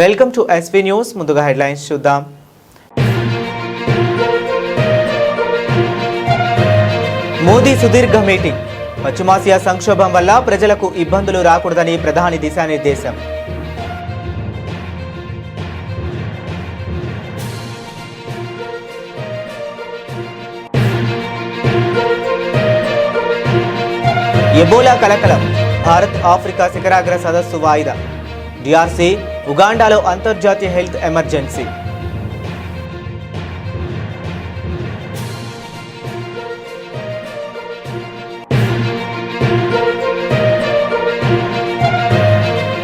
Welcome to SV news. ముందుగా headlines చూద్దాం. మోదీ సుదీర్ఘ మీటింగ్. పశ్చిమాసియా సంక్షోభం వల్ల ప్రజలకు ఇబ్బందులు రాకూడదని ప్రధాని దిశానిర్దేశం. ఎబోలా కలకలం. భారత్ ఆఫ్రికా శిఖరాగ్ర సదస్సు వాయిదా. డిఆర్సీ ఉగాండాలో అంతర్జాతీయ హెల్త్ ఎమర్జెన్సీ.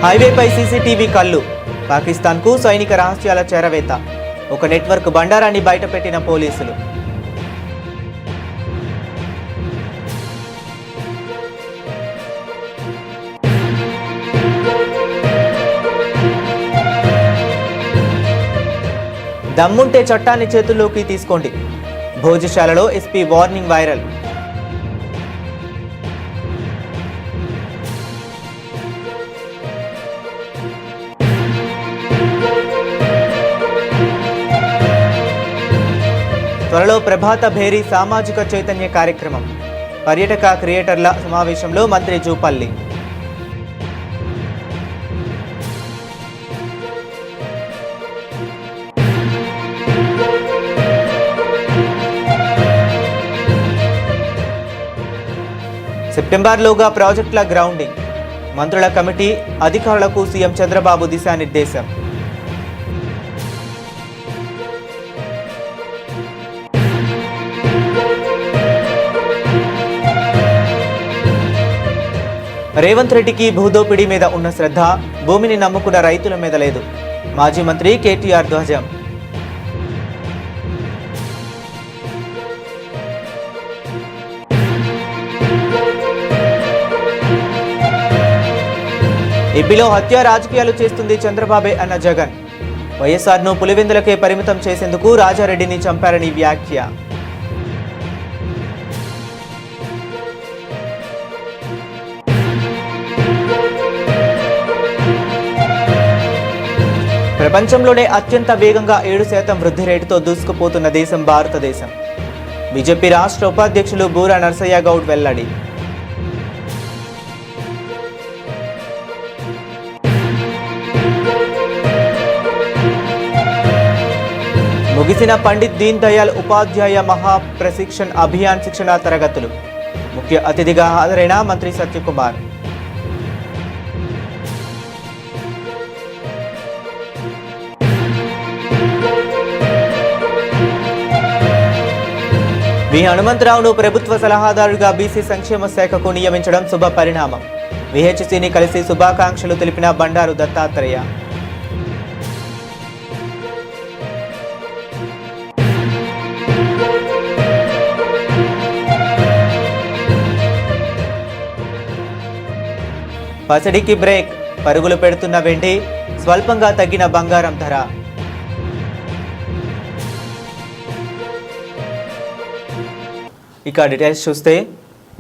హైవేపై సీసీటీవీ కళ్ళు. పాకిస్తాన్కు సైనిక రహస్యాల చేరవేత. ఒక నెట్వర్క్ బండారాన్ని బయటపెట్టిన పోలీసులు. దమ్ముంటే చట్టాన్ని చేతుల్లోకి తీసుకోండి. భోజశాలలో ఎస్పీ వార్నింగ్ వైరల్. త్వరలో ప్రభాత భేరీ సామాజిక చైతన్య కార్యక్రమం. పర్యాటక క్రియేటర్ల సమావేశంలో మంత్రి జూపల్లి. సెప్టెంబర్లోగా ప్రాజెక్టుల గ్రౌండింగ్. మంత్రుల కమిటీ అధికారులకు సీఎం చంద్రబాబు దిశానిర్దేశం. రేవంత్ రెడ్డికి భూదోపిడీ మీద ఉన్న శ్రద్ధ భూమిని నమ్ముకున్న రైతుల మీద లేదు. మాజీ మంత్రి కేటీఆర్ ధ్వజం. ఏపీలో హత్య రాజకీయాలు చేస్తుంది చంద్రబాబే అన్న జగన్. వైఎస్ఆర్ను పులివెందులకే పరిమితం చేసేందుకు రాజారెడ్డిని చంపారని వ్యాఖ్య. ప్రపంచంలోనే అత్యంత వేగంగా 7% వృద్ధి రేటుతో దూసుకుపోతున్న దేశం భారతదేశం. బీజేపీ రాష్ట్ర ఉపాధ్యక్షులు బూరా నర్సయ్య గౌడ్ వెల్లడి. ముగిసిన పండిత్ దీన్ దయాళ్ ఉపాధ్యాయ మహా ప్రశిక్షణ్ అభియాన్ శిక్షణ తరగతులు. ముఖ్య అతిథిగా హాజరైన మంత్రి సత్యకుమార్. వి హనుమంతరావును ప్రభుత్వ సలహాదారుగా బీసీ సంక్షేమ శాఖకు నియమించడం శుభ పరిణామం. విహెచ్సిని కలిసి శుభాకాంక్షలు తెలిపిన బండారు దత్తాత్రేయ. పసిడికి బ్రేక్. పరుగులు పెడుతున్న వెండి, స్వల్పంగా తగ్గిన బంగారం ధర. ఇక డీటెయిల్స్ చూస్తే,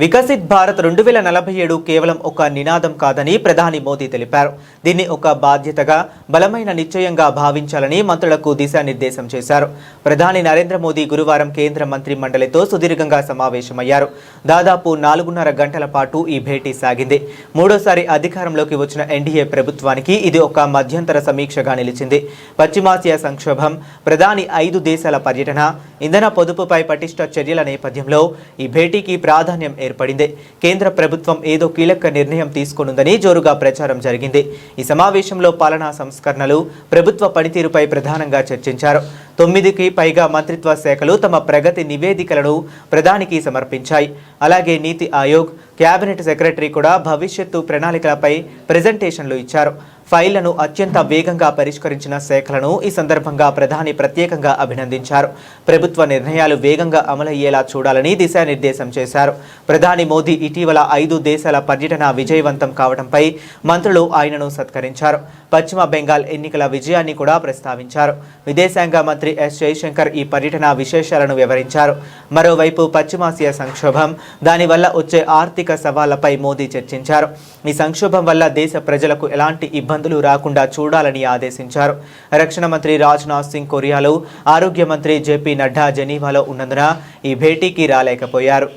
వికసిత్ భారత్ 2047 కేవలం ఒక నినాదం కాదని ప్రధాని మోదీ తెలిపారు. దీన్ని ఒక బాధ్యతగా, బలమైన నిశ్చయంగా భావించాలని మంత్రులకు దిశానిర్దేశం చేశారు. ప్రధాని నరేంద్ర మోదీ గురువారం కేంద్ర మంత్రి మండలితో సుదీర్ఘంగా సమావేశమయ్యారు. దాదాపు 4.5 గంటల పాటు ఈ భేటీ సాగింది. మూడోసారి అధికారంలోకి వచ్చిన ఎన్డీఏ ప్రభుత్వానికి ఇది ఒక మధ్యంతర సమీక్షగా నిలిచింది. పశ్చిమాసియా సంక్షోభం, ప్రధాని 5 దేశాల పర్యటన, ఇంధన పొదుపుపై పటిష్ట చర్యల నేపథ్యంలో ఈ భేటీకి ప్రాధాన్యం ఏర్పడింది. కేంద్ర ప్రభుత్వం ఏదో కీలక నిర్ణయం తీసుకొనుందని జోరుగా ప్రచారం జరిగింది. ఈ సమావేశంలో పాలనా సంస్కరణలు, ప్రభుత్వ పనితీరుపై ప్రధానంగా చర్చించారు. 9కి పైగా మంత్రిత్వ శాఖలు తమ ప్రగతి నివేదికలను ప్రధానికి సమర్పించాయి. అలాగే నీతి ఆయోగ్, కేబినెట్ సెక్రటరీ కూడా భవిష్యత్తు ప్రణాళికలపై ప్రెజెంటేషన్లు ఇచ్చారు. ఫైళ్లను అత్యంత వేగంగా పరిష్కరించిన శాఖలను ఈ సందర్భంగా ప్రధాని ప్రత్యేకంగా అభినందించారు. ప్రభుత్వ నిర్ణయాలు వేగంగా అమలయ్యేలా చూడాలని దిశానిర్దేశం చేశారు. ప్రధాని మోదీ ఇటీవల 5 దేశాల పర్యటన విజయవంతం కావడంపై మంత్రులు ఆయనను సత్కరించారు. పశ్చిమ బెంగాల్ ఎన్నికల విజయాన్ని కూడా ప్రస్తావించారు. విదేశాంగ మంత్రి ఎస్ జయశంకర్ ఈ పర్యటన విశేషాలను వివరించారు. మరోవైపు పశ్చిమాసియా సంక్షోభం, దానివల్ల వచ్చే ఆర్థిక సవాళ్లపై మోదీ చర్చించారు. ఈ సంక్షోభం వల్ల దేశ ప్రజలకు ఎలాంటి ఇబ్బంది ఇబ్బందులు రాకుండా చూడాలని ఆదేశించారు. రక్షణ మంత్రి రాజ్నాథ్ సింగ్ కొరియాలో, ఆరోగ్య మంత్రి జేపీ నడ్డా జెనీవాలో ఉన్నందున ఈ భేటీకి రాలేకపోయారు.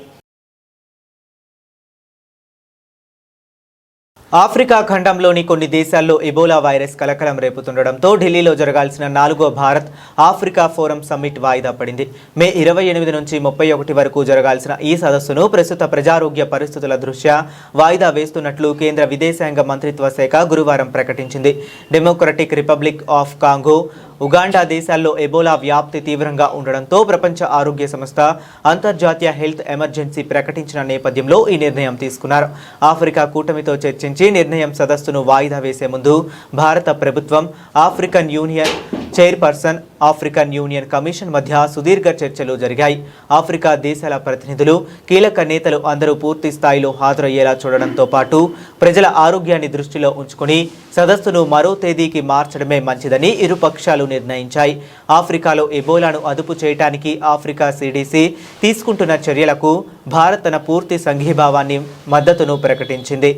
ఆఫ్రికా ఖండంలోని కొన్ని దేశాల్లో ఎబోలా వైరస్ కలకలం రేపుతుండటంతో ఢిల్లీలో జరగాల్సిన 4వ భారత్ ఆఫ్రికా ఫోరం సమ్మిట్ వాయిదా పడింది. మే 28 నుంచి 31 వరకు జరగాల్సిన ఈ సదస్సును ప్రస్తుత ప్రజారోగ్య పరిస్థితుల దృష్ట్యా వాయిదా వేస్తున్నట్లు కేంద్ర విదేశాంగ మంత్రిత్వ శాఖ గురువారం ప్రకటించింది. Democratic republic of Congo, Uganda దేశాల్లో ఎబోలా వ్యాప్తి తీవ్రంగా ఉండడంతో ప్రపంచ ఆరోగ్య సంస్థ అంతర్జాతీయ హెల్త్ ఎమర్జెన్సీ ప్రకటించిన నేపథ్యంలో ఈ నిర్ణయం తీసుకున్నారు. ఆఫ్రికా కూటమితో చర్చించి నిర్ణయం సదస్సును వాయిదా వేసే ముందు భారత ప్రభుత్వం, African union chairperson, African union commission మధ్య సుదీర్ఘ చర్చలు జరిగాయి. ఆఫ్రికా దేశాల ప్రతినిధులు, కీలక నేతలు అందరూ పూర్తి స్థాయిలో హాజరయ్యేలా చూడడంతో పాటు ప్రజల ఆరోగ్యాన్ని దృష్టిలో ఉంచుకుని సదస్సును మరో తేదీకి మార్చడమే మంచిదని ఇరు పక్షాలు నిర్ణయించాయి. ఆఫ్రికాలో ఎబోలాను అదుపు చేయడానికి ఆఫ్రికా CDC తీసుకుంటున్న చర్యలకు భారత్ తన పూర్తి సంఘీభావాన్ని, మద్దతును ప్రకటించింది.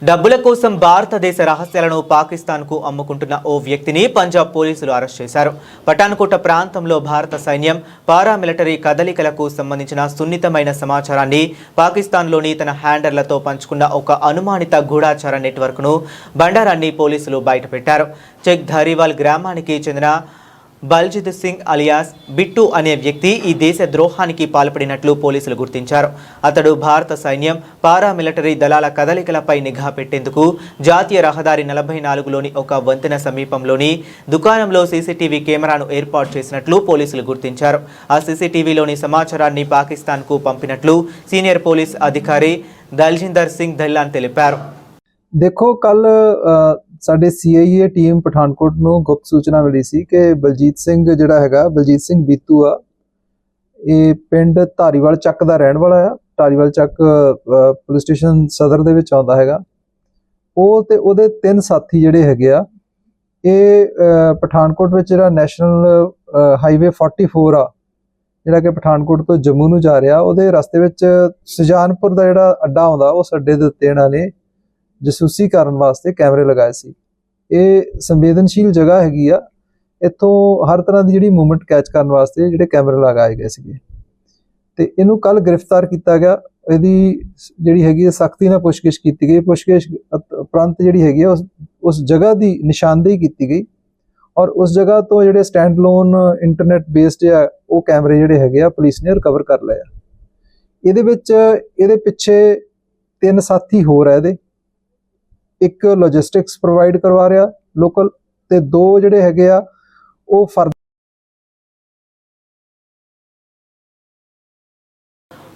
డబ్బుల కోసం భారతదేశ రహస్యాలను పాకిస్తాన్కు అమ్ముకుంటున్న ఓ వ్యక్తిని పంజాబ్ పోలీసులు అరెస్ట్ చేశారు. పఠాన్కోట ప్రాంతంలో భారత సైన్యం పారామిలిటరీ కదలికలకు సంబంధించిన సున్నితమైన సమాచారాన్ని పాకిస్తాన్లోని తన హ్యాండర్లతో పంచుకున్న ఒక అనుమానిత గూఢాచార నెట్వర్క్ను బండారాన్ని పోలీసులు బయటపెట్టారు. చెక్ ధారీవాల్ గ్రామానికి చెందిన బల్జిత్ సింగ్ అలియాస్ బిట్టు అనే వ్యక్తి ఈ దేశ ద్రోహానికి పాల్పడినట్లు పోలీసులు గుర్తించారు. అతడు భారత సైన్యం పారామిలిటరీ దళాల కదలికలపై నిఘా పెట్టేందుకు జాతీయ రహదారి 44లోని ఒక వంతెన సమీపంలోని దుకాణంలో CCTV కెమెరాను ఏర్పాటు చేసినట్లు పోలీసులు గుర్తించారు. ఆ CCTVలోని సమాచారాన్ని పాకిస్తాన్కు పంపినట్లు సీనియర్ పోలీస్ అధికారి దల్జిందర్ సింగ్ ధిల్లాన్ తెలిపారు. देखो कल ਸਾਡੇ CIA ਟੀਮ ਪਠਾਨਕੋਟ ਨੂੰ ਗੁਪਤ ਸੂਚਨਾ ਮਿਲੀ ਸੀ ਕਿ ਬਲਜੀਤ ਸਿੰਘ ਜਿਹੜਾ ਹੈਗਾ, ਬਲਜੀਤ ਸਿੰਘ ਬੀਤੂ ਆ, ਇਹ ਪਿੰਡ ਧਾਰੀਵਾਲ ਚੱਕ ਦਾ ਰਹਿਣ ਵਾਲਾ ਆ। ਧਾਰੀਵਾਲ ਚੱਕ ਪੁਲਿਸ ਸਟੇਸ਼ਨ ਸਦਰ ਦੇ ਵਿੱਚ ਆਉਂਦਾ ਹੈਗਾ। ਉਹ ਤੇ ਉਹਦੇ 3 ਸਾਥੀ ਜਿਹੜੇ ਹੈਗੇ ਆ, ਇਹ ਪਠਾਨਕੋਟ ਵਿੱਚ ਜਿਹੜਾ ਨੈਸ਼ਨਲ ਹਾਈਵੇ 44 ਆ, ਜਿਹੜਾ ਕਿ ਪਠਾਨਕੋਟ ਤੋਂ ਜੰਮੂ ਨੂੰ ਜਾ ਰਿਹਾ, ਉਹਦੇ ਰਸਤੇ ਵਿੱਚ ਸੁਜਾਨਪੁਰ ਦਾ ਜਿਹੜਾ ਅੱਡਾ ਆਉਂਦਾ, ਉਸ ਅੱਡੇ ਦੇ ਉੱਤੇ ਇਹਨਾਂ ਨੇ ਜਾਸੂਸੀ ਕਰਨ ਵਾਸਤੇ ਕੈਮਰੇ ਲਗਾਏ ਸੀ। ਇਹ ਸੰਵੇਦਨਸ਼ੀਲ ਜਗ੍ਹਾ ਹੈਗੀ ਆ, ਇੱਥੋਂ ਹਰ ਤਰ੍ਹਾਂ ਦੀ ਜਿਹੜੀ ਮੂਵਮੈਂਟ ਕੈਚ ਕਰਨ ਵਾਸਤੇ ਜਿਹੜੇ ਕੈਮਰੇ ਲਗਾਏ ਗਏ ਸੀਗੇ ਤੇ ਇਹਨੂੰ ਕੱਲ ਗ੍ਰਿਫਤਾਰ ਕੀਤਾ ਗਿਆ। ਇਹਦੀ ਜਿਹੜੀ ਹੈਗੀ ਸਖਤੀ ਨਾਲ ਪੁੱਛਗਿੱਛ ਕੀਤੀ ਗਈ। ਪੁੱਛਗਿੱਛ ਉਪਰੰਤ ਜਿਹੜੀ ਹੈਗੀ ਆ ਉਸ ਜਗ੍ਹਾ ਦੀ ਨਿਸ਼ਾਨਦੇਹੀ ਕੀਤੀ ਗਈ ਔਰ ਉਸ ਜਗ੍ਹਾ ਤੋਂ ਜਿਹੜੇ ਸਟੈਂਡ ਲੋਨ ਇੰਟਰਨੈਟ ਬੇਸਡ ਆ ਉਹ ਕੈਮਰੇ ਜਿਹੜੇ ਹੈਗੇ ਆ ਪੁਲਿਸ ਨੇ ਰਿਕਵਰ ਕਰ ਲਏ ਆ। ਇਹਦੇ ਵਿੱਚ ਇਹਦੇ ਪਿੱਛੇ 3 ਸਾਥੀ ਹੋਰ ਆ। ਇਹਦੇ ਇੱਕ ਲੌਜਿਸਟਿਕਸ ਪ੍ਰੋਵਾਈਡ ਕਰਵਾ ਰਿਹਾ ਲੋਕਲ ਤੇ 2 ਜਿਹੜੇ ਹੈਗੇ ਆ ਉਹ ਫਰਦਰ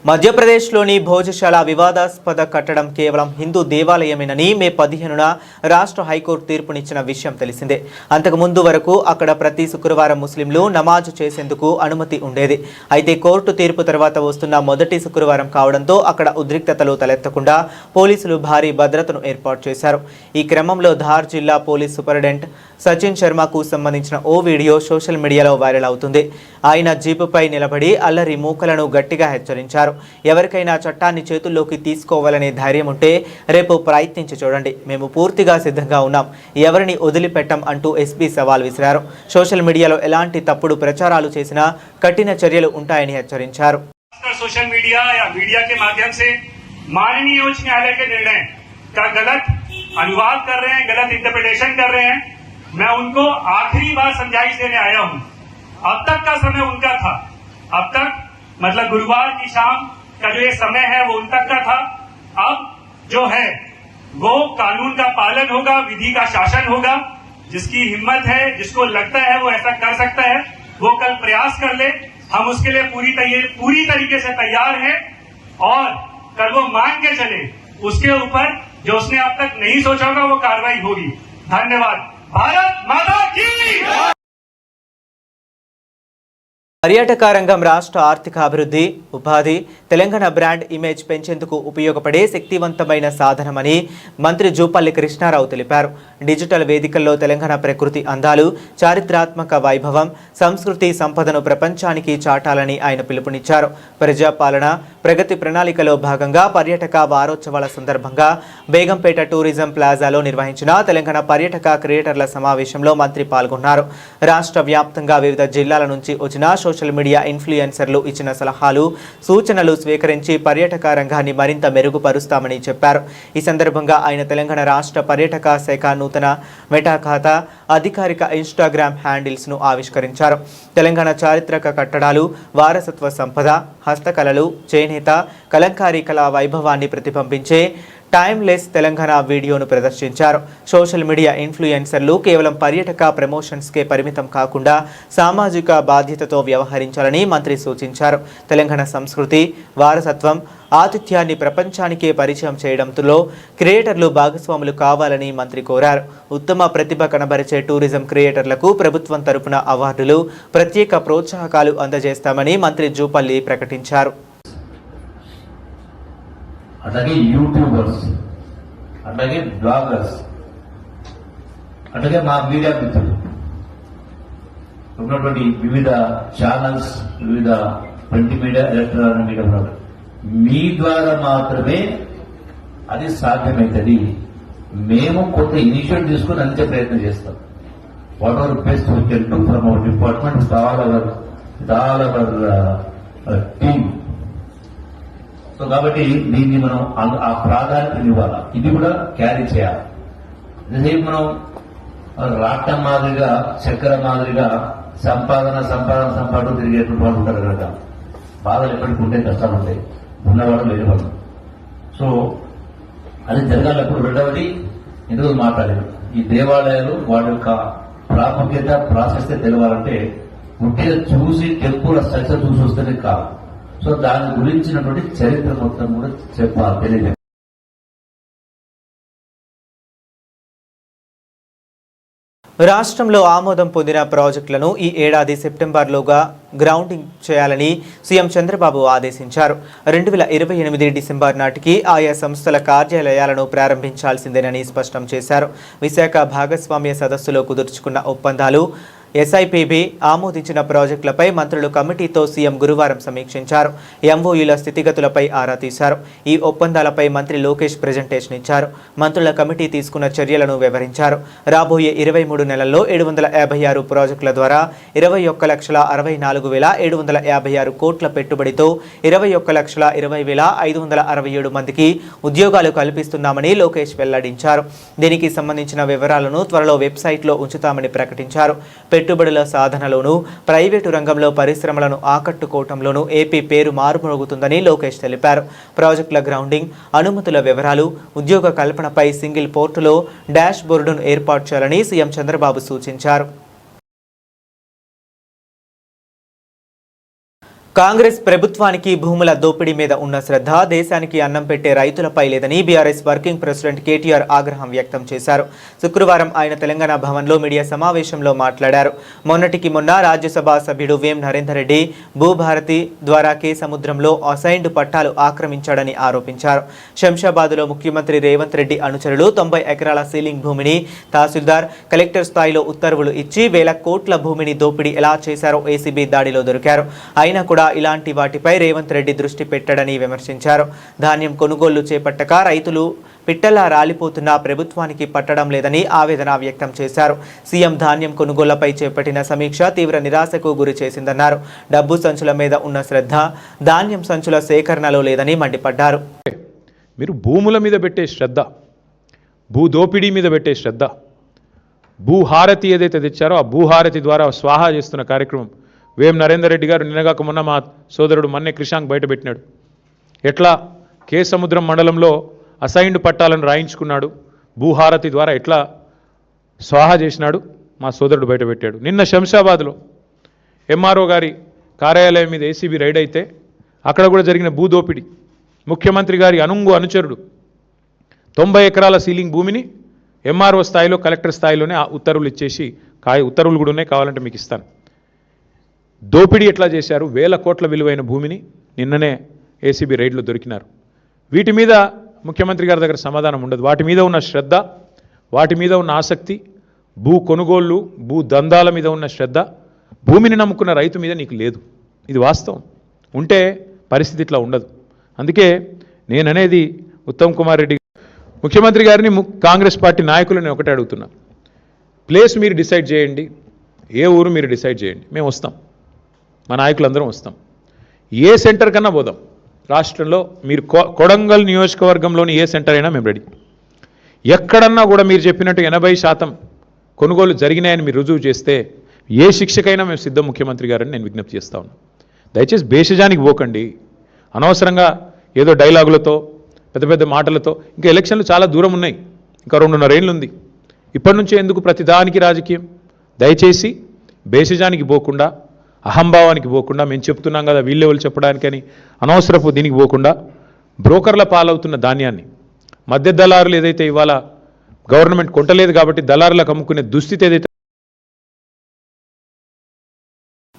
మధ్యప్రదేశ్లోని భోజశాల వివాదాస్పద కట్టడం కేవలం హిందూ దేవాలయమేనని మే 15న రాష్ట్ర హైకోర్టు తీర్పునిచ్చిన విషయం తెలిసిందే. అంతకుముందు వరకు అక్కడ ప్రతి శుక్రవారం ముస్లింలు నమాజ్ చేసేందుకు అనుమతి ఉండేది. అయితే కోర్టు తీర్పు తర్వాత వస్తున్న మొదటి శుక్రవారం కావడంతో అక్కడ ఉద్రిక్తతలు తలెత్తకుండా పోలీసులు భారీ భద్రతను ఏర్పాటు చేశారు. ఈ క్రమంలో ధార్ జిల్లా పోలీస్ సూపరింటెండెంట్ సచిన్ శర్మకు సంబంధించిన ఓ వీడియో సోషల్ మీడియాలో వైరల్ అవుతుంది. ఆయన జీపుపై నిలబడి అల్లరి మూకలను గట్టిగా హెచ్చరించారు. ఎవరికైనా చట్టాన్ని చేతుల్లోకి తీసుకోవాలనే ధైర్యం ఉంటే రేపు ప్రయత్నించి చూడండి, మేము పూర్తిగా సిద్ధంగా ఉన్నాం, ఎవరిని వదిలిపెట్టం అంటూ ఎస్పీ సవాల్ విసిరారు. సోషల్ మీడియాలో ఎలాంటి తప్పుడు ప్రచారాలు చేసినా కఠిన చర్యలు ఉంటాయని హెచ్చరించారు. सोशल मीडिया या मीडिया के माध्यम से माननीय उच्च न्यायालय के निर्णय का गलत अनुवाद कर रहे हैं, गलत इंटरप्रिटेशन कर रहे हैं, मैं उनको आखिरी बार समझाइश देने आया हूं। अब तक का समय उनका था, अब तक मतलब गुरुवार की शाम का जो ये समय है वो उन तक का था। अब जो है वो कानून का पालन होगा, विधि का शासन होगा। जिसकी हिम्मत है, जिसको लगता है वो ऐसा कर सकता है, वो कल प्रयास कर ले। हम उसके लिए पूरी तरीके से तैयार हैं और कल वो मान के चले, उसके ऊपर जो उसने अब तक नहीं सोचा होगा वो कार्रवाई होगी। धन्यवाद। भारत माता की పర్యాటక రంగం రాష్ట్ర ఆర్థిక అభివృద్ధి, ఉపాధి, తెలంగాణ బ్రాండ్ ఇమేజ్ పెంచేందుకు ఉపయోగపడే శక్తివంతమైన సాధనమని మంత్రి జూపల్లి కృష్ణారావు తెలిపారు. డిజిటల్ వేదికల్లో తెలంగాణ ప్రకృతి అందాలు, చారిత్రాత్మక వైభవం, సంస్కృతి సంపదను ప్రపంచానికి చాటాలని ఆయన పిలుపునిచ్చారు. ప్రజాపాలన ప్రగతి ప్రణాళికలో భాగంగా పర్యాటక వారోత్సవాల సందర్భంగా బేగంపేట టూరిజం ప్లాజాలో నిర్వహించిన తెలంగాణ పర్యాటక క్రియేటర్ల సమావేశంలో మంత్రి పాల్గొన్నారు. రాష్ట్ర వ్యాప్తంగా వివిధ జిల్లాల నుంచి వచ్చిన సోషల్ మీడియా ఇన్ఫ్లుయెన్సర్లు ఇచ్చిన సలహాలు, సూచనలు స్వీకరించి పర్యాటక రంగాన్ని మరింత మెరుగుపరుస్తామని చెప్పారు. ఈ సందర్భంగా ఆయన తెలంగాణ రాష్ట్ర పర్యాటక శాఖ నూతన మెటా ఖాతా, అధికారిక ఇన్స్టాగ్రామ్ హ్యాండిల్స్ ను ఆవిష్కరించారు. తెలంగాణ చారిత్రక కట్టడాలు, వారసత్వ సంపద, హస్తకళలు, చేనేత, కలంకారీ కళా వైభవాన్ని ప్రతిబింబించే టైమ్లెస్ తెలంగాణ వీడియోను ప్రదర్శించారు. సోషల్ మీడియా ఇన్ఫ్లుయెన్సర్లు కేవలం పర్యాటక ప్రమోషన్స్కే పరిమితం కాకుండా సామాజిక బాధ్యతతో వ్యవహరించాలని మంత్రి సూచించారు. తెలంగాణ సంస్కృతి, వారసత్వం, ఆతిథ్యాన్ని ప్రపంచానికే పరిచయం చేయడంలో క్రియేటర్లు భాగస్వాములు కావాలని మంత్రి కోరారు. ఉత్తమ ప్రతిభ కనబరిచే టూరిజం క్రియేటర్లకు ప్రభుత్వం తరపున అవార్డులు, ప్రత్యేక ప్రోత్సాహకాలు అందజేస్తామని మంత్రి జూపల్లి ప్రకటించారు. అట్లాగే యూట్యూబర్స్, అట్లాగే బ్లాగర్స్, అట్లాగే మా మీడియా మిత్రులు ఉన్నటువంటి వివిధ ఛానల్స్, వివిధ ప్రింట్ మీడియా, ఎలక్ట్రానిక్ మీడియా, మీ ద్వారా మాత్రమే అది సాధ్యమవుతుంది. మేము కొంత ఇనిషియేటివ్ తీసుకుని అంతే ప్రయత్నం చేస్తాం. What ever best we can do from our department with all our team. So కాబట్టి దీన్ని మనం ఆ ప్రాధాన్యత ఇవ్వాలి. ఇది కూడా క్యారీ చేయాలి. ఇదే మనం రాష్ట్రం మాదిరిగా, చక్కెర మాదిరిగా సంపాదన తిరిగేటువంటి వాళ్ళు ఉంటారు కనుక బాధలు ఎప్పటికీ ఉంటాయి, కష్టాలు ఉంటాయి, ఉన్నవాడు లేని వాళ్ళు. సో అది జరగాలప్పుడు. రెండవది ఎందుకు మాట్లాడారు, ఈ దేవాలయాలు వాటి యొక్క ప్రాముఖ్యత, ప్రాశస్త్యం తెలవాలంటే ముఖ్యంగా చూసి టెంపుల్ స్ట్రక్చర్ చూసి వస్తేనే కాదు. సో దాని గురించినటువంటి చరిత్ర మొత్తం కూడా చెప్పాలి, తెలియదు. రాష్ట్రంలో ఆమోదం పొందిన ప్రాజెక్టులను ఈ ఏడాది సెప్టెంబర్లోగా గ్రౌండింగ్ చేయాలని సీఎం చంద్రబాబు ఆదేశించారు. 2028 డిసెంబర్ నాటికి ఆయా సంస్థల కార్యాలయాలను ప్రారంభించాల్సిందేనని స్పష్టం చేశారు. విశాఖ భాగస్వామ్య సదస్సులో కుదుర్చుకున్న ఒప్పందాలు, ఎస్ఐపిబి ఆమోదించిన ప్రాజెక్టులపై మంత్రుల కమిటీతో సీఎం గురువారం సమీక్షించారు. ఎంఓయూల స్థితిగతులపై ఆరా తీశారు. ఈ ఒప్పందాలపై మంత్రి లోకేష్ ప్రెజెంటేషన్ ఇచ్చారు. మంత్రుల కమిటీ తీసుకున్న చర్యలను వివరించారు. రాబోయే 23 నెలల్లో 756 ప్రాజెక్టుల ద్వారా 21,64,756 కోట్ల పెట్టుబడితో 21,20,567 మందికి ఉద్యోగాలు కల్పిస్తున్నామని లోకేష్ వెల్లడించారు. దీనికి సంబంధించిన వివరాలను త్వరలో వెబ్సైట్లో ఉంచుతామని ప్రకటించారు. పెట్టుబడుల సాధనలోనూ, ప్రైవేటు రంగంలో పరిశ్రమలను ఆకట్టుకోవటంలోనూ ఏపీ పేరు మారుమోగుతుందని లోకేష్ తెలిపారు. ప్రాజెక్టుల గ్రౌండింగ్, అనుమతుల వివరాలు, ఉద్యోగ కల్పనపై సింగిల్ పోర్టులో డాష్ బోర్డును ఏర్పాటు చేయాలని సీఎం చంద్రబాబు సూచించారు. కాంగ్రెస్ ప్రభుత్వానికి భూముల దోపిడీ మీద ఉన్న శ్రద్ధ దేశానికి అన్నం పెట్టే రైతులపై లేదని బీఆర్ఎస్ వర్కింగ్ ప్రెసిడెంట్ కేటీఆర్ ఆగ్రహం వ్యక్తం చేశారు. శుక్రవారం ఆయన తెలంగాణ భవన్లో మీడియా సమావేశంలో మాట్లాడారు. మొన్నటికి మొన్న రాజ్యసభ సభ్యుడు వేం నరేందర్ రెడ్డి భూభారతి ద్వారా కే సముద్రంలో అసైన్డ్ పట్టాలు ఆక్రమించాడని ఆరోపించారు. శంషాబాద్లో ముఖ్యమంత్రి రేవంత్ రెడ్డి అనుచరులు 90 ఎకరాల సీలింగ్ భూమిని తహసీల్దార్, కలెక్టర్ స్థాయిలో ఉత్తర్వులు ఇచ్చి వేల కోట్ల భూమిని దోపిడీ ఎలా చేశారో ఏసీబీ దాడిలో దొరికారు. అయినా కూడా ఇలాంటి వాటిపై రేవంత్ రెడ్డి దృష్టి పెట్టడని విమర్శించారు. ధాన్యం కొనుగోళ్లు చేపట్టక రైతులు పిట్టలా రాలిపోతున్నా ప్రభుత్వానికి పట్టడం లేదని ఆవేదన వ్యక్తం చేశారు. సీఎం ధాన్యం కొనుగోళ్లపై చేపట్టిన సమీక్ష తీవ్ర నిరాశకు గురి చేసిందన్నారు. డబ్బు సంచుల మీద ఉన్న శ్రద్ధ ధాన్యం సంచుల సేకరణలో లేదని మండిపడ్డారు. మీరు భూముల మీద పెట్టే శ్రద్ధ, భూ దోపిడీ మీద పెట్టే శ్రద్ధ, భూహారతి ఏదైతే తెచ్చారో ఆ భూహారతి ద్వారా స్వాహా చేస్తున్న కార్యక్రమం వేం నరేందర్ రెడ్డి గారు నిన్నగాక మొన్న మా సోదరుడు మన్నే క్రిషాంక్ బయటపెట్టినాడు. ఎట్లా కే సముద్రం మండలంలో అసైన్డ్ పట్టాలను రాయించుకున్నాడు, భూహారతి ద్వారా ఎట్లా స్వాహా చేసినాడు మా సోదరుడు బయటపెట్టాడు. నిన్న శంషాబాద్లో ఎంఆర్ఓ గారి కార్యాలయం మీద ఏసీబీ రైడ్ అయితే అక్కడ కూడా జరిగిన భూదోపిడి. ముఖ్యమంత్రి గారి అనుచరుడు 90 ఎకరాల సీలింగ్ భూమిని ఎంఆర్ఓ స్థాయిలో, కలెక్టర్ స్థాయిలోనే ఉత్తర్వులు ఇచ్చేసి ఉత్తర్వులు కూడా ఉన్నాయి, కావాలంటే మీకు ఇస్తాను. దోపిడీ ఎట్లా చేశారు, 1000 కోట్ల విలువైన భూమిని నిన్ననే ఏసీబీ రైడ్లో దొరికినారు. వీటి మీద ముఖ్యమంత్రి గారి దగ్గర సమాధానం ఉండదు. వాటి మీద ఉన్న శ్రద్ధ, వాటి మీద ఉన్న ఆసక్తి, భూ కొనుగోళ్ళు, భూ దందాల మీద ఉన్న శ్రద్ధ భూమిని నమ్ముకున్న రైతు మీద నీకు లేదు. ఇది వాస్తవం. ఉంటే పరిస్థితి ఇట్లా ఉండదు. అందుకే నేననేది ఉత్తమ్ కుమార్ రెడ్డి ముఖ్యమంత్రి గారిని, కాంగ్రెస్ పార్టీ నాయకులని ఒకటే అడుగుతున్నా, ప్లేస్ మీరు డిసైడ్ చేయండి, ఏ ఊరు మీరు డిసైడ్ చేయండి, మేము వస్తాం, మా నాయకులందరం వస్తాం. ఏ సెంటర్ కన్నా పోదాం రాష్ట్రంలో. మీరు కొడంగల్ నియోజకవర్గంలోని ఏ సెంటర్ అయినా మేము రెడీ. ఎక్కడన్నా కూడా మీరు చెప్పినట్టు 80% కొనుగోలు జరిగినాయని మీరు రుజువు చేస్తే ఏ శిక్షకైనా మేము సిద్ధం ముఖ్యమంత్రి గారని నేను విజ్ఞప్తి చేస్తా ఉన్నాను. దయచేసి భేషజానికి పోకండి. అనవసరంగా ఏదో డైలాగులతో, పెద్ద పెద్ద మాటలతో. ఇంకా ఎలక్షన్లు చాలా దూరం ఉన్నాయి, ఇంకా 2.5 ఏళ్ళు ఉంది. ఇప్పటి నుంచే ఎందుకు ప్రతిదానికి రాజకీయం? దయచేసి భేషజానికి పోకుండా, అహంభావానికి పోకుండా, మేము చెప్తున్నాం కదా వీళ్ళెవరు చెప్పడానికని అనవసరపు దీనికి పోకుండా, బ్రోకర్ల పాలవుతున్న ధాన్యాన్ని, మధ్య దళారులు ఏదైతే ఇవాళ గవర్నమెంట్ కొంటలేదు కాబట్టి దళారులకు అమ్ముకునే దుస్థితి ఏదైతే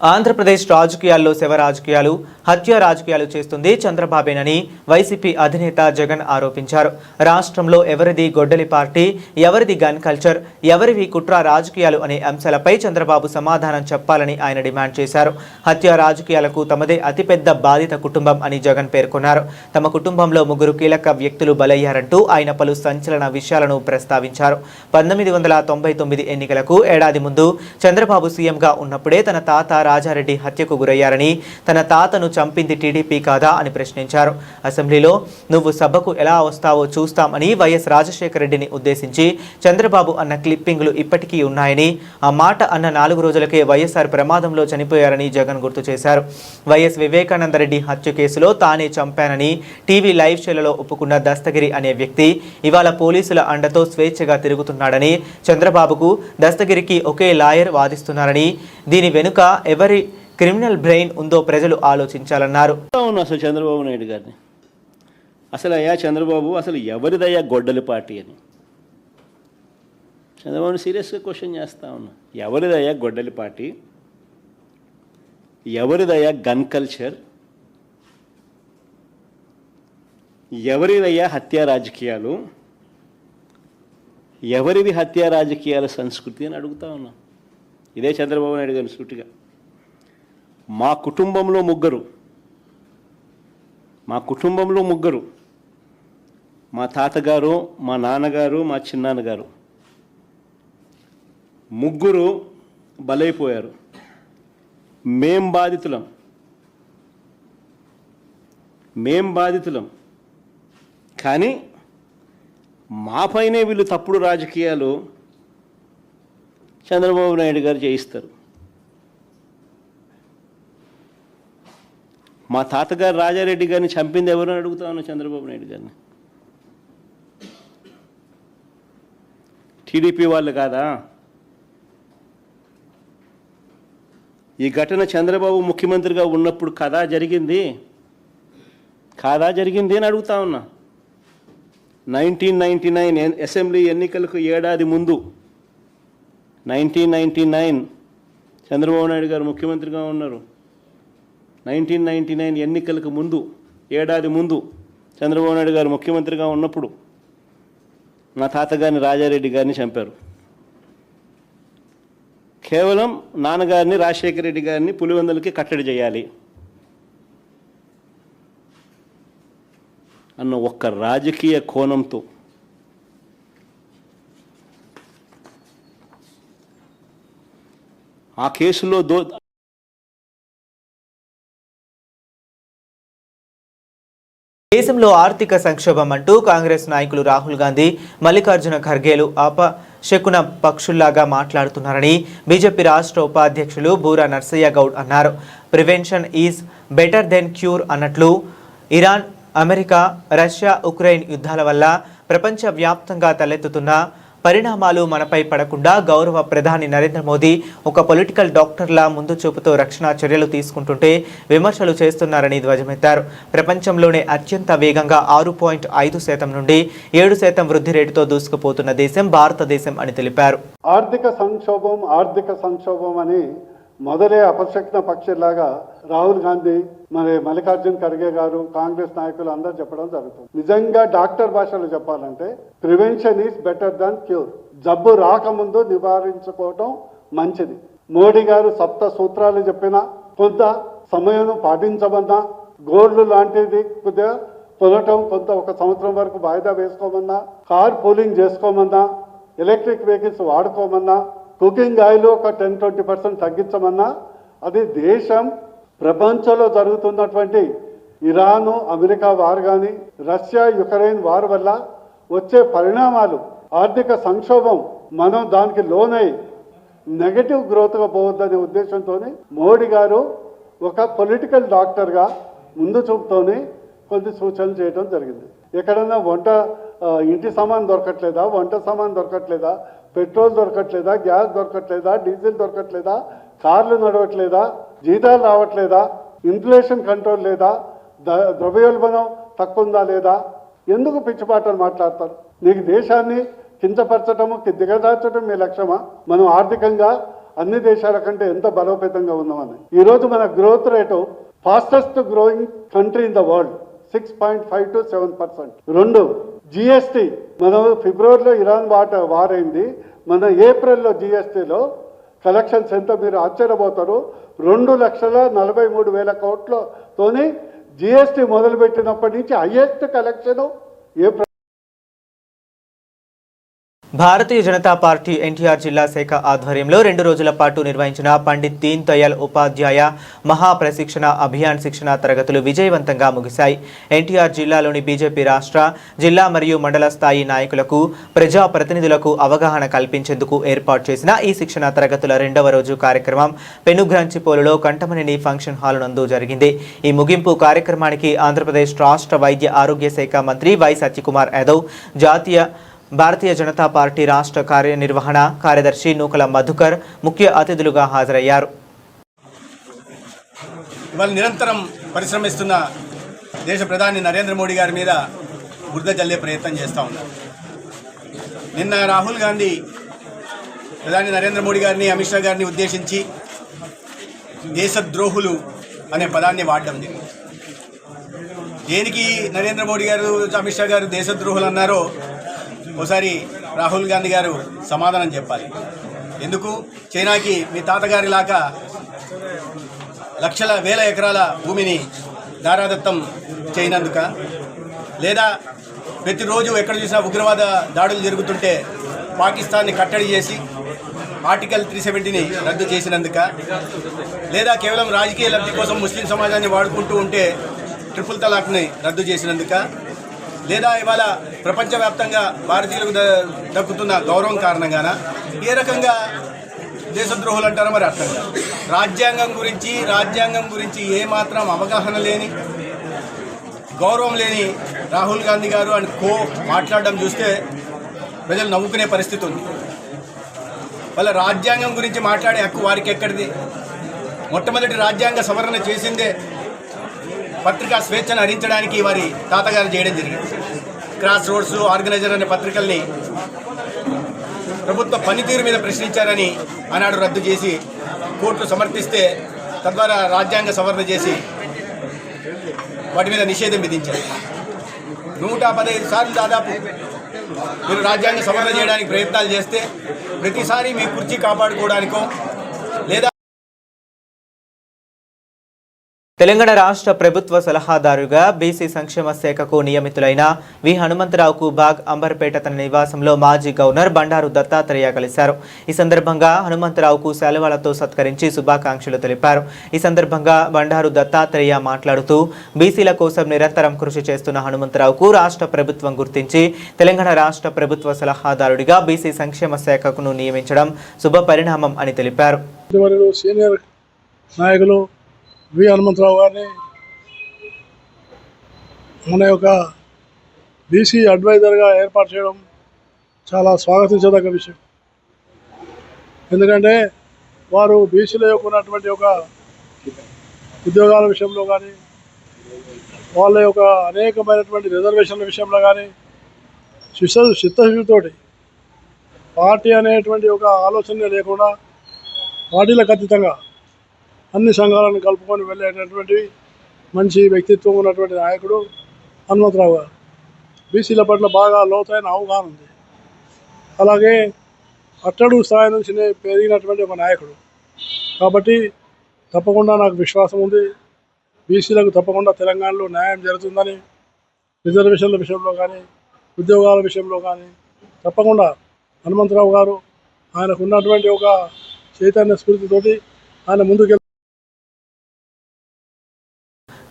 ఆంధ్రప్రదేశ్ రాజకీయాల్లో శవ రాజకీయాలు, హత్య రాజకీయాలు చేస్తుంది చంద్రబాబేనని వైసీపీ అధినేత జగన్ ఆరోపించారు. రాష్ట్రంలో ఎవరిది గొడ్డలి పార్టీ, ఎవరిది గన్ కల్చర్, ఎవరివి కుట్ర రాజకీయాలు అనే అంశాలపై చంద్రబాబు సమాధానం చెప్పాలని ఆయన డిమాండ్ చేశారు. హత్య రాజకీయాలకు తమదే అతిపెద్ద బాధిత కుటుంబం అని జగన్ పేర్కొన్నారు. తమ కుటుంబంలో 3 కీలక వ్యక్తులు బలయ్యారంటూ ఆయన పలు సంచలన విషయాలను ప్రస్తావించారు. 1999 ఎన్నికలకు ఏడాది ముందు చంద్రబాబు సీఎంగా ఉన్నప్పుడే తన తాత రాజారెడ్డి హత్యకు గురయ్యారని, తన తాతను చంపింది టీడీపీ కాదా అని ప్రశ్నించారు. అసెంబ్లీలో నువ్వు సభకు ఎలా వస్తావో చూస్తామని వైఎస్ రాజశేఖర రెడ్డిని ఉద్దేశించి చంద్రబాబు అన్న క్లిప్పింగ్లు ఇప్పటికీ ఉన్నాయని, ఆ మాట అన్న 4 రోజులకే వైఎస్ఆర్ ప్రమాదంలో చనిపోయారని జగన్ గుర్తు చేశారు. వైఎస్ వివేకానందరెడ్డి హత్య కేసులో తానే చంపానని టీవీ లైవ్ షోలలో ఒప్పుకున్న దస్తగిరి అనే వ్యక్తి ఇవాళ పోలీసుల అండతో స్వేచ్ఛగా తిరుగుతున్నాడని, చంద్రబాబుకు దస్తగిరికి ఒకే లాయర్ వాదిస్తున్నారని, దీని వెనుక ఎవరి క్రిమినల్ బ్రెయిన్ ఉందో ప్రజలు ఆలోచించాలన్నారు. అసలు చంద్రబాబు నాయుడు గారిని అసలు అయ్యా చంద్రబాబు అసలు ఎవరిదయ్యా గొడ్డలి పార్టీ అని చంద్రబాబుని సీరియస్గా క్వశ్చన్ చేస్తా ఉన్నా. ఎవరిదయ్యా గొడ్డలి పార్టీ, ఎవరిదయ్యా గన్ కల్చర్, ఎవరిదయ్యా హత్యా రాజకీయాలు, ఎవరిది హత్యా రాజకీయాల సంస్కృతి అని అడుగుతా ఉన్నా. ఇదే చంద్రబాబు నాయుడు గారిని సూటిగా, మా కుటుంబంలో ముగ్గురు, మా తాతగారు, మా నాన్నగారు, మా చిన్నాన్నగారు, 3 బలైపోయారు. మేం బాధితులం. కానీ మాపైనే వీళ్ళు తప్పుడు రాజకీయాలు చంద్రబాబు నాయుడు గారు చేయిస్తారు. మా తాతగారు రాజారెడ్డి గారిని చంపింది ఎవరని అడుగుతా ఉన్నా చంద్రబాబు నాయుడు గారిని. టీడీపీ వాళ్ళు కాదా? ఈ ఘటన చంద్రబాబు ముఖ్యమంత్రిగా ఉన్నప్పుడు కాదా జరిగింది అని అడుగుతా ఉన్నా. 1999 అసెంబ్లీ ఎన్నికలకు ఏడాది ముందు 1999 చంద్రబాబు నాయుడు గారు ముఖ్యమంత్రిగా ఉన్నారు. 1999 ఎన్నికలకు ముందు, ఏడాది ముందు చంద్రబాబు నాయుడు గారు ముఖ్యమంత్రిగా ఉన్నప్పుడు మా తాతగారిని రాజారెడ్డి గారిని చంపారు. కేవలం నాన్నగారిని రాజశేఖర రెడ్డి గారిని పులివెందులకి కట్టడి చేయాలి అన్న ఒక్క రాజకీయ కోణంతో ఆ కేసులో దేశంలో ఆర్థిక సంక్షోభం అంటూ కాంగ్రెస్ నాయకులు రాహుల్ గాంధీ, మల్లికార్జున ఖర్గేలు అపశకున పక్షుల్లాగా మాట్లాడుతున్నారని బీజేపీ రాష్ట్ర ఉపాధ్యక్షులు బూరా నర్సయ్య గౌడ్ అన్నారు. Prevention is better than cure అన్నట్లు ఇరాన్, అమెరికా, రష్యా, ఉక్రెయిన్ యుద్ధాల వల్ల ప్రపంచవ్యాప్తంగా తలెత్తుతున్న పరిణామాలు మనపై పడకుండా గౌరవ ప్రధాని నరేంద్ర మోదీ ఒక పొలిటికల్ డాక్టర్లా ముందు చూపుతో రక్షణ చర్యలు తీసుకుంటుంటే విమర్శలు చేస్తున్నారని ధ్వజమెత్తారు. ప్రపంచంలోనే అత్యంత వేగంగా 6.5% నుండి 7% వృద్ధి రేటుతో దూసుకుపోతున్న దేశం భారతదేశం అని తెలిపారు. ఆర్థిక సంక్షోభం అని మొదలే అపశక్న పక్షిలాగా రాహుల్ గాంధీ మరి మల్లికార్జున్ ఖర్గే గారు కాంగ్రెస్ నాయకులు అందరూ చెప్పడం జరుగుతుంది. నిజంగా డాక్టర్ భాషలో చెప్పాలంటే prevention is better than cure. జబ్బు రాకముందు నివారించుకోవడం మంచిది. మోడీ గారు 7 సూత్రాలు చెప్పినా, కొంత సమయం పాటించమన్నా, గోల్డ్ లాంటిది కొద్దిగా కొనటం కొంత 1 సంవత్సరం వరకు వాయిదా వేసుకోమన్నా, కార్ పూలింగ్ చేసుకోమన్నా, ఎలక్ట్రిక్ వెహికల్స్ వాడుకోమన్నా, కుకింగ్ ఆయిల్ ఒక 10-20% తగ్గించమన్నా, అది దేశం ప్రపంచంలో జరుగుతున్నటువంటి ఇరాను అమెరికా వార్ కానీ, రష్యా యుక్రెయిన్ వార్ వల్ల వచ్చే పరిణామాలు, ఆర్థిక సంక్షోభం, మనం దానికి లోనై నెగటివ్ గ్రోత్గా పోవద్దనే ఉద్దేశంతో మోడీ గారు ఒక పొలిటికల్ డాక్టర్గా ముందు చూపుతోనే కొన్ని సూచనలు చేయడం జరిగింది. ఎక్కడన్నా ఇంటి సామాన్ దొరకట్లేదా, వంట సామాన్ దొరకట్లేదా, పెట్రోల్ దొరకట్లేదా, గ్యాస్ దొరకట్లేదా, డీజిల్ దొరకట్లేదా, కార్లు నడవట్లేదా, జీతాలు రావట్లేదా, ఇన్ఫ్లేషన్ కంట్రోల్ లేదా, ద్రవ్యోల్బణం తక్కువ ఉందా లేదా, ఎందుకు పిచ్చిపాటలు మాట్లాడతారు? నీకు దేశాన్ని కించపరచటము దిగదార్చడం మీ లక్ష్యమా? మనం ఆర్థికంగా అన్ని దేశాల కంటే ఎంత బలోపేతంగా ఉన్నామని. ఈరోజు మన growth rate fastest growing country in the world, 6.5 to 7%. 2 GST, మనం ఫిబ్రవరిలో ఇరాన్ వార్ అయింది, మన ఏప్రిల్లో జిఎస్టీలో కలెక్షన్స్ ఎంత మీరు ఆశ్చర్యపోతారు. 2,43,000 కోట్లతోని జిఎస్టీ మొదలుపెట్టినప్పటి నుంచి హైయెస్ట్ కలెక్షన్ భారతీయ జనతా పార్టీ ఎన్టీఆర్ జిల్లా శాఖ ఆధ్వర్యంలో 2 రోజుల పాటు నిర్వహించిన పండిత్ దీన్ దయాళ్ ఉపాధ్యాయ మహా ప్రశిక్షణ అభియాన్ శిక్షణ తరగతులు విజయవంతంగా ముగిశాయి. ఎన్టీఆర్ జిల్లాలోని బీజేపీ రాష్ట్ర, జిల్లా మరియు మండల స్థాయి నాయకులకు, ప్రజా ప్రతినిధులకు అవగాహన కల్పించేందుకు ఏర్పాటు చేసిన ఈ శిక్షణ తరగతుల 2వ రోజు కార్యక్రమం పెనుగ్రాంచిపోలులో కంటమనేని ఫంక్షన్ హాల్ నందు జరిగింది. ఈ ముగింపు కార్యక్రమానికి ఆంధ్రప్రదేశ్ రాష్ట్ర వైద్య ఆరోగ్య శాఖ మంత్రి వై సత్యకుమార్ యాదవ్, భారతీయ జనతా పార్టీ రాష్ట్ర కార్యనిర్వహణ కార్యదర్శి నూకల మధుకర్ ముఖ్య అతిథులుగా హాజరయ్యారు. ఇవాళ నిరంతరం పరిశ్రమిస్తున్న దేశ ప్రధాని నరేంద్ర మోడీ గారి మీద బురద జల్లే ప్రయత్నం చేస్తూ ఉన్నారు. నిన్న రాహుల్ గాంధీ ప్రధాని నరేంద్ర మోడీ గారిని, అమిత్ షా గారిని ఉద్దేశించి దేశద్రోహులు అనే పదాన్ని వాడడం జరిగింది. దేనికి నరేంద్ర మోడీ గారు, అమిత్ షా గారు దేశద్రోహులు అన్నారో ఒకసారి రాహుల్ గాంధీ గారు సమాధానం చెప్పాలి. ఎందుకు? చైనాకి మీ తాతగారి లాగా లక్షల వేల ఎకరాల భూమిని దారాదత్తం చేయనందుక, లేదా ప్రతిరోజు ఎక్కడ చూసినా ఉగ్రవాద దాడులు జరుగుతుంటే పాకిస్తాన్ని కట్టడి చేసి ఆర్టికల్ 370ని రద్దు చేసినందుక, లేదా కేవలం రాజకీయ లబ్ధి కోసం ముస్లిం సమాజాన్ని వాడుకుంటూ ఉంటే ట్రిపుల్ తలాక్ని రద్దు చేసినందుక, లేదా ఇవాళ ప్రపంచవ్యాప్తంగా భారతీయులకు దక్కుతున్న గౌరవం కారణంగాన ఏ రకంగా దేశద్రోహులు అంటారో మరి అర్థం కాదు. రాజ్యాంగం గురించి ఏమాత్రం అవగాహన లేని, గౌరవం లేని రాహుల్ గాంధీ గారు అని మాట్లాడడం చూస్తే ప్రజలు నవ్వుకునే పరిస్థితి ఉంది. వాళ్ళ రాజ్యాంగం గురించి మాట్లాడే హక్కు వారికి ఎక్కడిది? మొట్టమొదటి రాజ్యాంగ సవరణ చేసిందే పత్రికా స్వేచ్ఛను హరించడానికి వారి తాతగారు చేయడం జరిగింది. క్రాస్ రోడ్స్, ఆర్గనైజర్ అనే పత్రికల్ని ప్రభుత్వ పనితీరు మీద ప్రశ్నించారని ఆనాడు రద్దు చేసి కోర్టులు సమర్థిస్తే తద్వారా రాజ్యాంగ సవరణ చేసి వాటి మీద నిషేధం విధించారు. 115 సార్లు దాదాపు మీరు రాజ్యాంగ సవరణ చేయడానికి ప్రయత్నాలు చేస్తే ప్రతిసారి మీ కుర్చీ కాపాడుకోవడానికో లేదా తెలంగాణ రాష్ట్ర ప్రభుత్వ సలహాదారుగా బీసీ సంక్షేమ శాఖకు నియమితులైన వి హనుమంతరావుకు బాగ్ అంబర్పేట తన నివాసంలో మాజీ గవర్నర్ బండారు దత్తాత్రేయ కలిశారు. ఈ సందర్భంగా హనుమంతరావుకు శాలువాలతో సత్కరించి శుభాకాంక్షలు తెలిపారు. ఈ సందర్భంగా బండారు దత్తాత్రేయ మాట్లాడుతూ బీసీల కోసం నిరంతరం కృషి చేస్తున్న హనుమంతరావుకు రాష్ట్ర ప్రభుత్వం గుర్తించి తెలంగాణ రాష్ట్ర ప్రభుత్వ సలహాదారుడిగా బీసీ సంక్షేమ శాఖకు నియమించడం శుభ పరిణామం అని తెలిపారు. సీనియర్ నాయకులు వి హనుమంతరావు గారిని మన యొక్క బీసీ అడ్వైజర్గా ఏర్పాటు చేయడం చాలా స్వాగతించదగ్గ విషయం. ఎందుకంటే వారు బీసీల యొక్క ఉన్నటువంటి ఒక ఉద్యోగాల విషయంలో కానీ, వాళ్ళ యొక్క అనేకమైనటువంటి రిజర్వేషన్ల విషయంలో కానీ చిత్తశుద్ధితోటి పార్టీ అనేటువంటి ఒక ఆలోచన లేకుండా పార్టీలకు అతీతంగా అన్ని సంఘాలను కలుపుకొని వెళ్ళేటటువంటి మంచి వ్యక్తిత్వం ఉన్నటువంటి నాయకుడు హనుమంతరావు గారు. బీసీల పట్ల బాగా లోతైన అవగాహన ఉంది. అలాగే అట్టడుగు స్థాయి నుంచి పెరిగినటువంటి ఒక నాయకుడు కాబట్టి తప్పకుండా నాకు విశ్వాసం ఉంది. బీసీలకు తప్పకుండా తెలంగాణలో న్యాయం జరుగుతుందని, రిజర్వేషన్ల విషయంలో కానీ ఉద్యోగాల విషయంలో కానీ తప్పకుండా హనుమంతరావు గారు ఆయనకు ఉన్నటువంటి ఒక చైతన్య స్ఫూర్తితోటి ఆయన ముందుకు.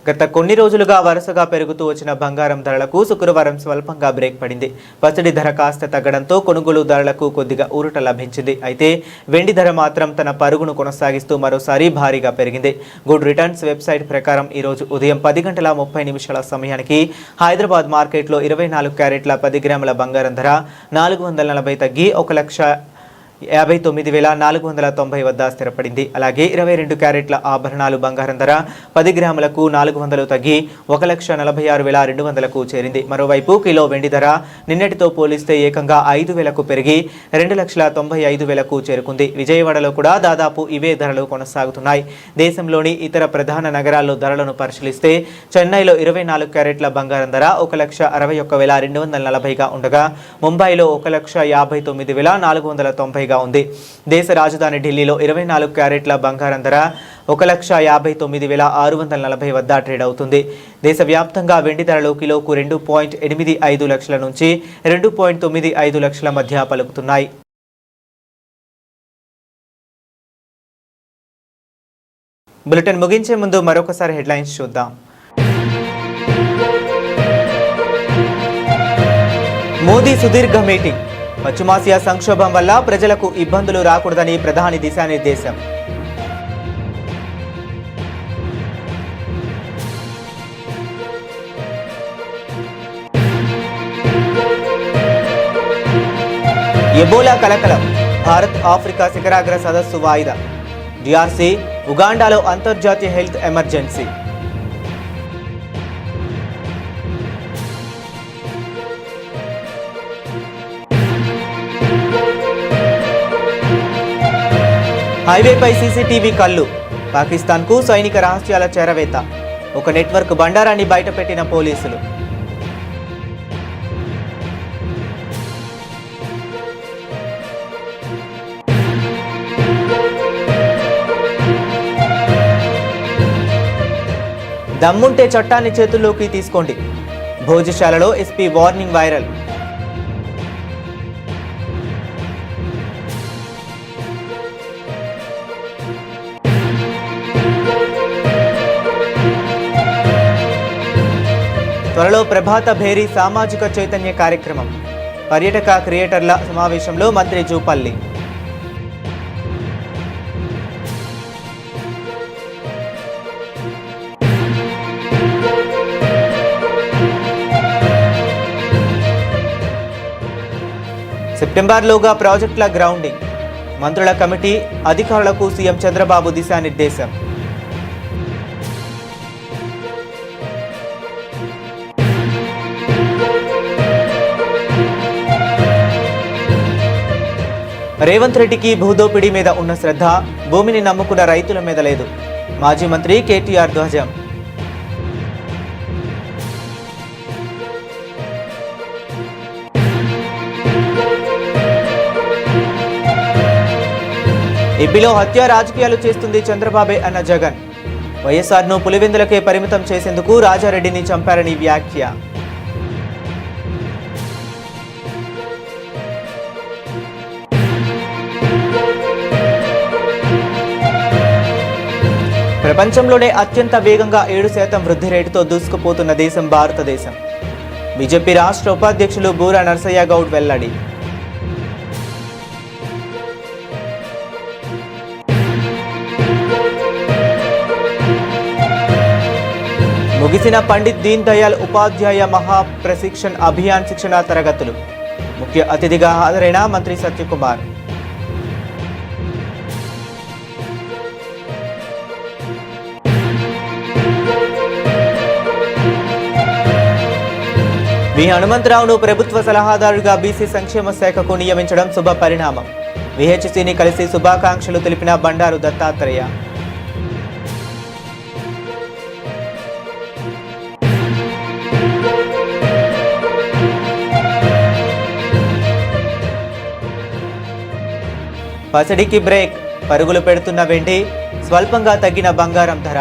గత కొన్ని రోజులుగా వరుసగా పెరుగుతూ వచ్చిన బంగారం ధరలకు శుక్రవారం స్వల్పంగా బ్రేక్ పడింది. పసిడి ధర కాస్త తగ్గడంతో కొనుగోలు ధరలకు కొద్దిగా ఊరట లభించింది. అయితే వెండి ధర మాత్రం తన పరుగును కొనసాగిస్తూ మరోసారి భారీగా పెరిగింది. గుడ్ రిటర్న్స్ వెబ్సైట్ ప్రకారం ఈరోజు ఉదయం 10:30 సమయానికి హైదరాబాద్ మార్కెట్లో 24 క్యారెట్ల 10 గ్రాముల బంగారం ధర 440 తగ్గి 1,59,490 వద్ద స్థిరపడింది. అలాగే 22 క్యారెట్ల ఆభరణాలు బంగారం ధర 10 గ్రాములకు 400 తగ్గి 1,46,200కు చేరింది. మరోవైపు కిలో వెండి ధర నిన్నటితో పోలిస్తే ఏకంగా 5,000కు పెరిగి 2,95,000కు చేరుకుంది. విజయవాడలో కూడా దాదాపు ఇవే ధరలు కొనసాగుతున్నాయి. దేశంలోని ఇతర ప్రధాన నగరాల్లో ధరలను పరిశీలిస్తే చెన్నైలో 24 క్యారెట్ల బంగారం ధర 1,61,240గా ఉండగా ముంబైలో 1,59,490 ఉంది. దేశ రాజధాని ఢిల్లీలో 24 క్యారెట్ల బంగారం ధర 1,59,640 వద్ద ట్రేడ్ అవుతుంది. దేశవ్యాప్తంగా వెండి ధరలు కిలోకు 2.85 లక్షల నుంచి 2.95 లక్షల మధ్య పలుకుతున్నాయి. బులెటిన్ ముగించే ముందు మరొకసారి హెడ్లైన్స్ చూద్దాం. మోదీ సుదీర్ఘ మీటింగ్. పశ్చిమాసియా సంక్షోభం వల్ల ప్రజలకు ఇబ్బందులు రాకూడదని ప్రధాని దిశానిర్దేశం. ఎబోలా కలకలం. భారత్ ఆఫ్రికా శిఖరాగ్ర సదస్సు వాయిదా. డిఆర్సీ ఉగాండాలో అంతర్జాతీయ హెల్త్ ఎమర్జెన్సీ. హైవేపై సీసీటీవీ కళ్ళు. పాకిస్తాన్కు సైనిక రహస్యాల చేరవేత. ఒక నెట్వర్క్ బండారాన్ని బయటపెట్టిన పోలీసులు. దమ్ముంటే చట్టాన్ని చేతుల్లోకి తీసుకోండి. భోజశాలలో ఎస్పీ వార్నింగ్ వైరల్. త్వరలో ప్రభాత భేరీ సామాజిక చైతన్య కార్యక్రమం. పర్యాటక క్రియేటర్ల సమావేశంలో మంత్రి జూపల్లి. సెప్టెంబర్లోగా ప్రాజెక్టుల గ్రౌండింగ్. మంత్రుల కమిటీ అధికారులకు సీఎం చంద్రబాబు దిశానిర్దేశం. రేవంత్ రెడ్డికి భూదోపిడీ మీద ఉన్న శ్రద్ధ భూమిని నమ్ముకున్న రైతుల మీద లేదు. మాజీ మంత్రి కేటీఆర్ ధ్వజం. ఏపీలో హత్య రాజకీయాలు చేస్తుంది చంద్రబాబే అన్న జగన్. వైఎస్ఆర్ను పులివెందులకే పరిమితం చేసేందుకు రాజారెడ్డిని చంపారని వ్యాఖ్య. ప్రపంచంలోనే అత్యంత వేగంగా 7% వృద్ధి రేటుతో దూసుకుపోతున్న దేశం భారతదేశం. బీజేపీ రాష్ట్ర ఉపాధ్యక్షులు బూరా నర్సయ్య గౌడ్ వెల్లడి. ముగిసిన పండిత్ దీన్ దయాళ్ ఉపాధ్యాయ మహా ప్రశిక్షణ్ అభియాన్ శిక్షణ తరగతులు. ముఖ్య అతిథిగా హాజరైన మంత్రి సత్యకుమార్. వి హనుమంతరావును ప్రభుత్వ సలహాదారుగా బీసీ సంక్షేమ శాఖకు నియమించడం శుభ పరిణామం. విహెచ్సిని కలిసి శుభాకాంక్షలు తెలిపిన బండారు దత్తాత్రేయ. పసిడికి బ్రేక్, పరుగులు పెడుతున్న వెండి, స్వల్పంగా తగ్గిన బంగారం ధర.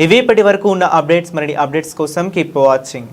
ఇవి ఇప్పటి వరకు ఉన్న అప్డేట్స్. మరిన్ని అప్డేట్స్ కోసం కీప్ వాచింగ్.